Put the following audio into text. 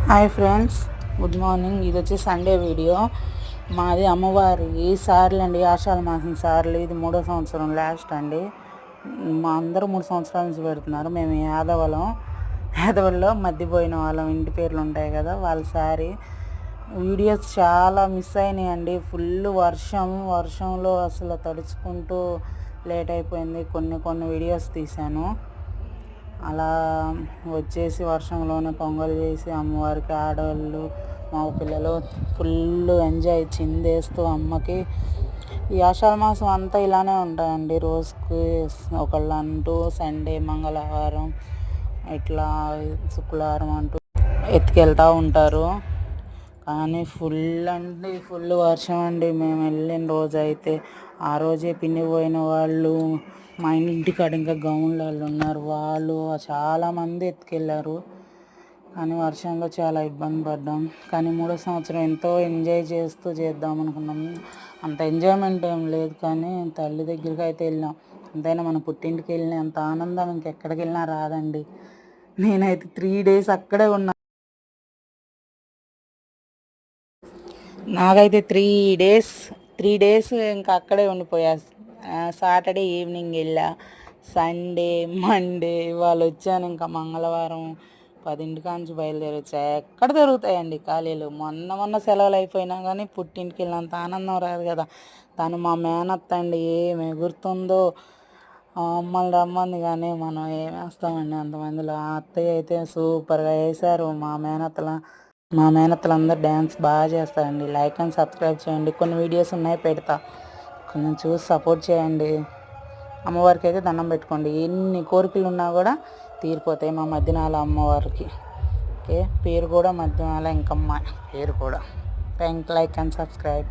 Hi friends, good morning. ఇది వచ్చి Sunday video. మాది అమ్మవారి సార్లు అండి, ఆషాఢ మాసం సార్లు. ఇది 3వ సంవత్సరం లాస్ట్ అండి. మా అందరూ 3 సంవత్సరాల నుంచి పెడుతున్నారు. మేము యాదవల్లో మధ్యపోయిన వాళ్ళం, ఇంటి పేర్లు ఉంటాయి కదా, వాళ్ళ సారీ. వీడియోస్ చాలా మిస్ అయినాయండి. ఫుల్ వర్షంలో అసలు తడుచుకుంటూ లేట్ అయిపోయింది. కొన్ని వీడియోస్ తీశాను. అలా వచ్చేసి వర్షంలోనే పొంగల్ చేసి అమ్మవారికి ఆడవాళ్ళు మగ పిల్లలు ఫుల్ ఎంజాయ్ చిందేస్తూ అమ్మకి. ఈ ఆషాఢ మాసం అంతా ఇలానే ఉంటాయండి. రోజుకి ఒకళ్ళు అంటూ సండే, మంగళవారం, ఇట్లా శుక్రవారం అంటూ ఎత్తుకెళ్తూ ఉంటారు. కానీ ఫుల్ వర్షం అండి. మేము వెళ్ళిన రోజు అయితే ఆ రోజే పిన్నిపోయిన వాళ్ళు, మా ఇంటికాడ ఇంకా గౌన్లు వాళ్ళు ఉన్నారు, వాళ్ళు చాలామంది ఎత్తుకెళ్ళారు. కానీ వర్షంలో చాలా ఇబ్బంది పడ్డాం. కానీ 3వ సంవత్సరం ఎంతో ఎంజాయ్ చేస్తూ చేద్దాం అనుకున్నాం. అంత ఎంజాయ్మెంట్ ఏం లేదు, కానీ తల్లి దగ్గరికి అయితే వెళ్ళాం. ఎంతైనా మన పుట్టింటికి వెళ్ళిన అంత ఆనందం ఇంకెక్కడికి వెళ్ళినా రాదండి. నేనైతే 3 days అక్కడే ఉన్నా. నాకైతే 3 days ఇంకా అక్కడే ఉండిపోయా. సాటర్డే ఈవినింగ్ వెళ్ళా, సండే, మండే ఇవాళ వచ్చాను. ఇంకా మంగళవారం 10 నుంచి బయలుదేరి వచ్చా. ఎక్కడ దొరుకుతాయండి ఖాళీలు? మొన్న సెలవులు అయిపోయినా కానీ పుట్టింటికి వెళ్ళినంత ఆనందం రాదు కదా. తను మా మేనత్త అండి, ఏం ఎగురుతుందో. మమ్మల్ని రమ్మంది కానీ మనం ఏం వేస్తామండి అంతమందిలో. ఆ అత్తయ్య అయితే సూపర్గా వేశారు. మా మేనత్తలందరూ డ్యాన్స్ బాగా చేస్తారండి. లైక్ అండ్ సబ్స్క్రైబ్ చేయండి. కొన్ని వీడియోస్ ఉన్నాయి, పెడతా, కొంచెం చూసి సపోర్ట్ చేయండి. అమ్మవారికి అయితే దండం పెట్టుకోండి. ఎన్ని కోరికలు ఉన్నా కూడా తీరిపోతాయి మా మధ్యనాల అమ్మవారికి. ఓకే, పేరు కూడా మధ్యనాల ఇంకమ్మ పేరు కూడా. Like and subscribe.